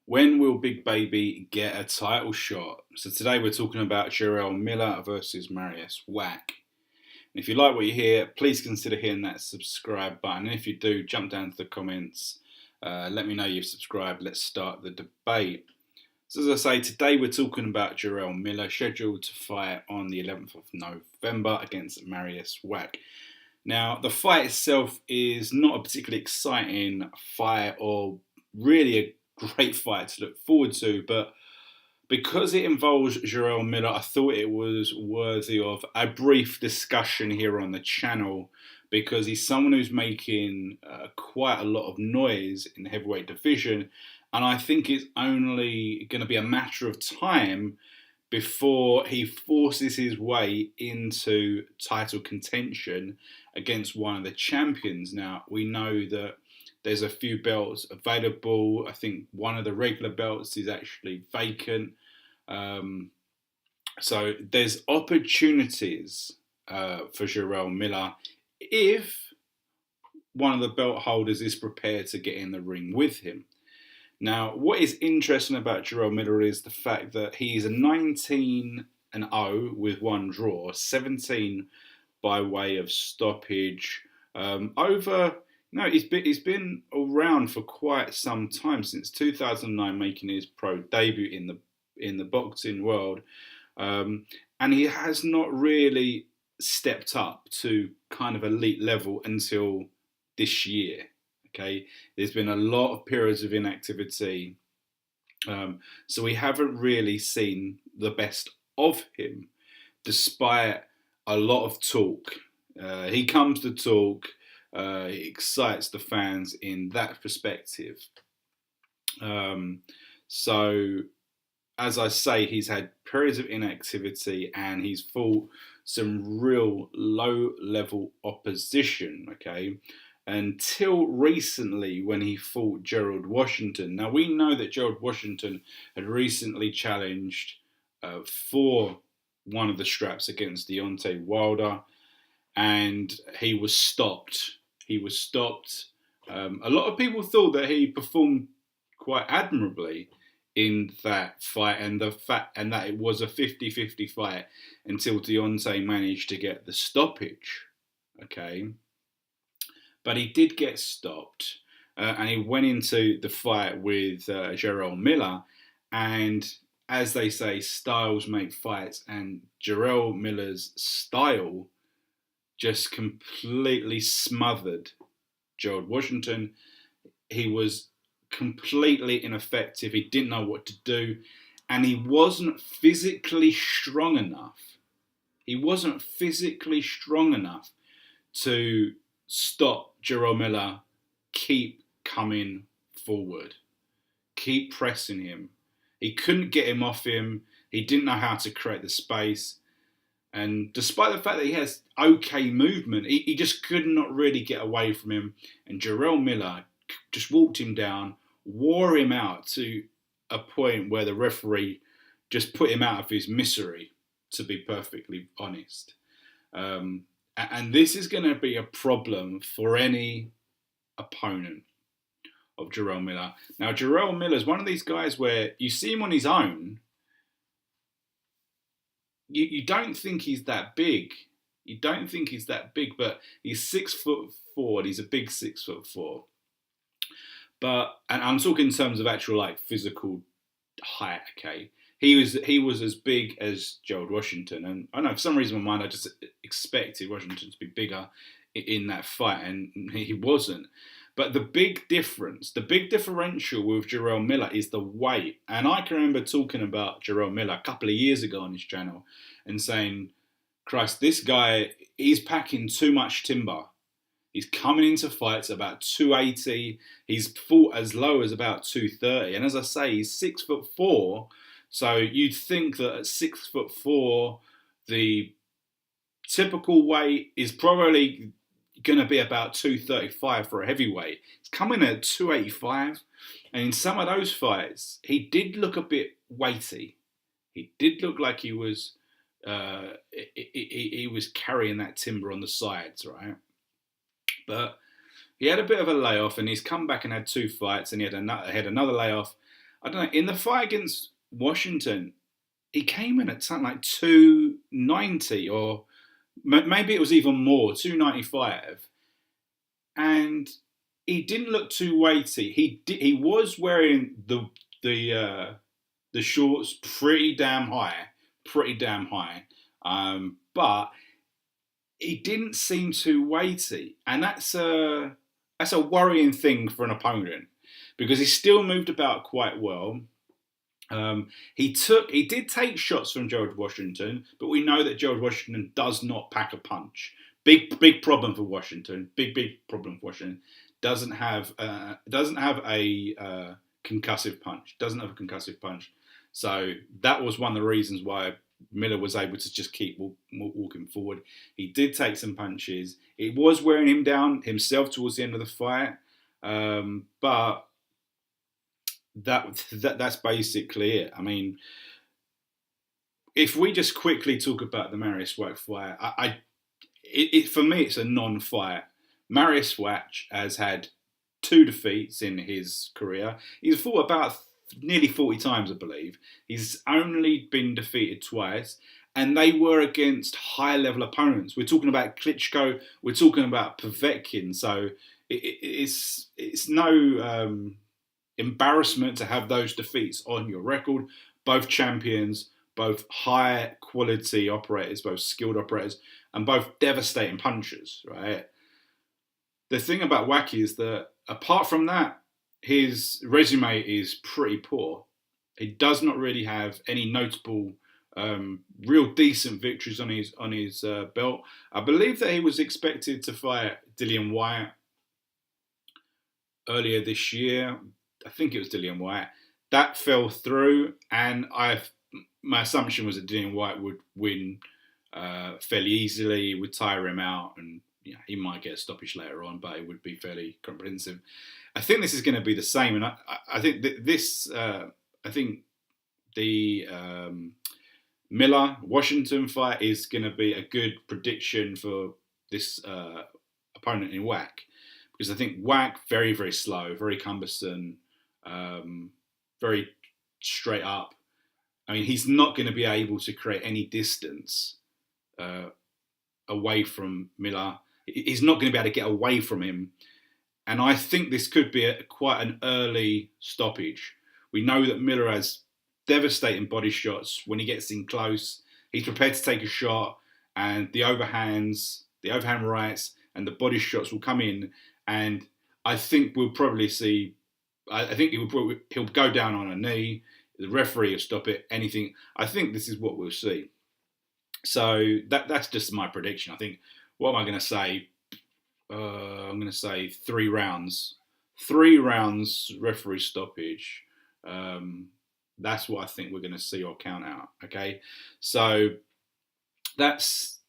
When will Big Baby get a title shot? So today we're talking about Jarrell Miller versus Mariusz Wach. And if you like what you hear, please consider hitting that subscribe button. And if you do, jump down to the comments. Let me know you've subscribed. Let's start the debate. So as I say, today we're talking about Jarrell Miller, scheduled to fight on the 11th of November against Mariusz Wach. Now, the fight itself is not a particularly exciting fight or really a great fight to look forward to, but because it involves Jarrell Miller, I thought it was worthy of a brief discussion here on the channel because he's someone who's making quite a lot of noise in the heavyweight division, and I think it's only going to be a matter of time before he forces his way into title contention against one of the champions. Now, we know that there's a few belts available. I think one of the regular belts is actually vacant. So there's opportunities for Jarrell Miller if one of the belt holders is prepared to get in the ring with him. Now, what is interesting about Jarrell Miller is the fact that he is a 19-0 with one draw, 17 by way of stoppage. He's been around for quite some time, since 2009, making his pro debut in the boxing world, and he has not really stepped up to kind of elite level until this year. Okay, there's been a lot of periods of inactivity, so we haven't really seen the best of him, despite a lot of talk. He comes to talk. It excites the fans in that perspective. So, as I say, he's had periods of inactivity and he's fought some real low-level opposition, okay, until recently when he fought Gerald Washington. Now, we know that Gerald Washington had recently challenged for one of the straps against Deontay Wilder, and he was stopped. A lot of people thought that he performed quite admirably in that fight, and that it was a 50-50 fight until Deontay managed to get the stoppage. Okay, but he did get stopped, and he went into the fight with Jarrell Miller, and as they say, styles make fights, and Jarrell Miller's style just completely smothered Gerald Washington. He was completely ineffective. He didn't know what to do, and he wasn't physically strong enough. To stop Jarrell Miller keep coming forward, keep pressing him. He couldn't get him off him. He didn't know how to create the space. And despite the fact that he has okay movement, he just could not really get away from him. And Jarrell Miller just walked him down, wore him out to a point where the referee just put him out of his misery, to be perfectly honest. And this is going to be a problem for any opponent of Jarrell Miller. Now, Jarrell Miller is one of these guys where you see him on his own, you don't think he's that big. But he's 6'4", and he's a big 6'4". But, and I'm talking in terms of actual like physical height. Okay, he was as big as Gerald Washington, and I know for some reason in my mind I just expected Washington to be bigger in that fight, and he wasn't. But the big differential with Jarrell Miller is the weight. And I can remember talking about Jarrell Miller a couple of years ago on his channel and saying, Christ, this guy, he's packing too much timber. He's coming into fights about 280. He's fought as low as about 230. And as I say, he's 6'4". So you'd think that at 6'4", the typical weight is probably going to be about 235 for a heavyweight. He's coming at 285, and in some of those fights, he did look a bit weighty. He did look like he was carrying that timber on the sides, right? But he had a bit of a layoff, and he's come back and had two fights, and he had another layoff. I don't know, in the fight against Washington, he came in at something like 290, or maybe it was even more, 295, and he didn't look too weighty. He was wearing the shorts pretty damn high, but he didn't seem too weighty, and that's a worrying thing for an opponent because he still moved about quite well. He did take shots from George Washington, but we know that George Washington does not pack a punch. Big problem for Washington. Big problem for Washington. Doesn't have a concussive punch. So that was one of the reasons why Miller was able to just keep walking forward. He did take some punches. It was wearing him down himself towards the end of the fight, but that's basically it. I mean, if we just quickly talk about the Mariusz Wach fight, for me it's a non-fight. Mariusz Wach has had 2 defeats in his career. He's fought about nearly 40 times, I believe. He's only been defeated twice, and they were against high-level opponents. We're talking about Klitschko. We're talking about Povetkin. So it's no embarrassment to have those defeats on your record. Both champions, both high-quality operators, both skilled operators, and both devastating punchers, right? The thing about Wach is that, apart from that, his resume is pretty poor. He does not really have any notable, real decent victories on his belt. I believe that he was expected to fight Dillian Whyte earlier this year. I think it was Dillian Whyte. That fell through, and my assumption was that Dillian Whyte would win fairly easily, would tire him out, and he might get a stoppage later on, but it would be fairly comprehensive. I think this is going to be the same, and I think that this, I think the Miller Washington fight is going to be a good prediction for this opponent in Wach, because I think Wach very, very slow, very cumbersome, very straight up. I mean, he's not going to be able to create any distance away from Miller. He's not going to be able to get away from him. And I think this could be quite an early stoppage. We know that Miller has devastating body shots. When he gets in close, he's prepared to take a shot, and the overhand rights and the body shots will come in. And I think we'll probably see, I think he'll go down on a knee. The referee will stop it, anything. I think this is what we'll see. So that's just my prediction. I think, what am I going to say? I'm going to say 3 rounds. 3 rounds referee stoppage. That's what I think we're going to see or count out. Okay, so that's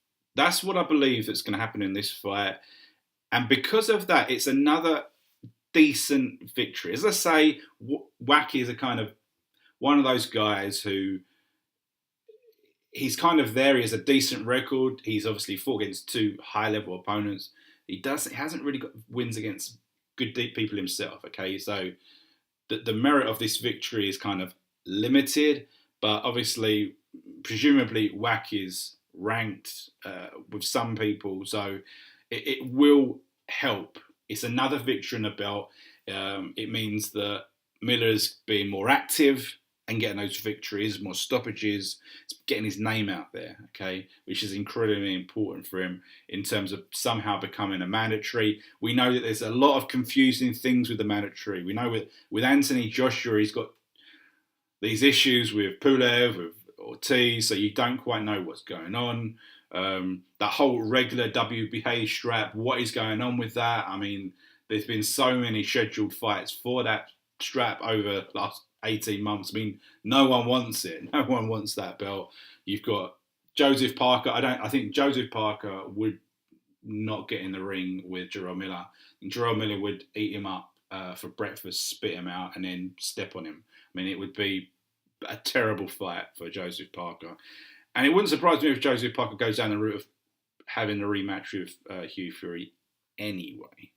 what I believe that's going to happen in this fight, and because of that, it's another decent victory. As I say, Wach is a kind of one of those guys who, he's kind of there. He has a decent record. He's obviously fought against 2 high-level opponents. He hasn't really got wins against good deep people himself. Okay, so the merit of this victory is kind of limited, but obviously, presumably, Wach is ranked with some people, so it will help. It's another victory in the belt. It means that Miller's being more active and getting those victories, more stoppages, getting his name out there, okay, which is incredibly important for him in terms of somehow becoming a mandatory. We know that there's a lot of confusing things with the mandatory. We know with Anthony Joshua, he's got these issues with Pulev, with Ortiz, so you don't quite know what's going on. That whole regular WBA strap, what is going on with that? I mean, there's been so many scheduled fights for that strap over the last 18 months. I mean, no one wants it. No one wants that belt. You've got Joseph Parker. I think Joseph Parker would not get in the ring with Jarrell Miller. And Jarrell Miller would eat him up for breakfast, spit him out, and then step on him. I mean, it would be a terrible fight for Joseph Parker. And it wouldn't surprise me if Joseph Parker goes down the route of having a rematch with Hugh Fury anyway.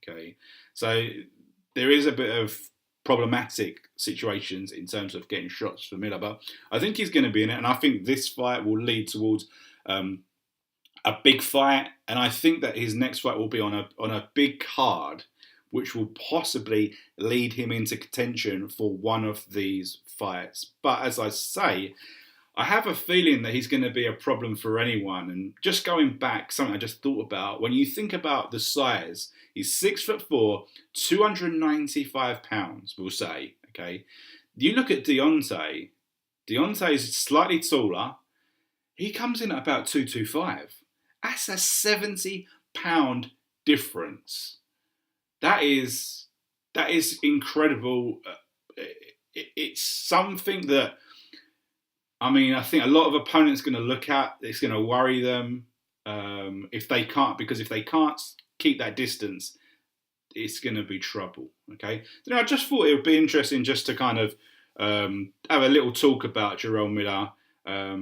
Okay, so there is a bit of problematic situations in terms of getting shots for Miller. But I think he's going to be in it, and I think this fight will lead towards a big fight, and I think that his next fight will be on a big card, which will possibly lead him into contention for one of these fights. But as I say, I have a feeling that he's going to be a problem for anyone. And just going back, something I just thought about, when you think about the size, he's 6'4", 295 pounds, we'll say, okay? You look at Deontay is slightly taller. He comes in at about 225. That's a 70-pound difference. That is incredible. It's something that, I mean, I think a lot of opponents are going to look at. It's going to worry them if they can't keep that distance. It's going to be trouble. Okay, I just thought it would be interesting just to kind of have a little talk about Jarrell Miller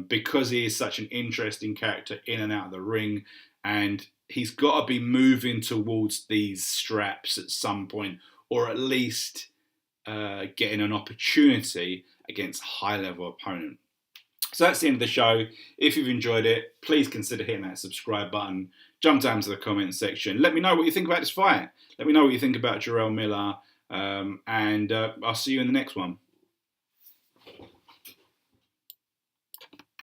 because he is such an interesting character in and out of the ring, and he's got to be moving towards these straps at some point, or at least getting an opportunity against a high-level opponent. So that's the end of the show. If you've enjoyed it, please consider hitting that subscribe button. Jump down to the comments section. Let me know what you think about this fight. Let me know what you think about Jarrell Miller. And I'll see you in the next one.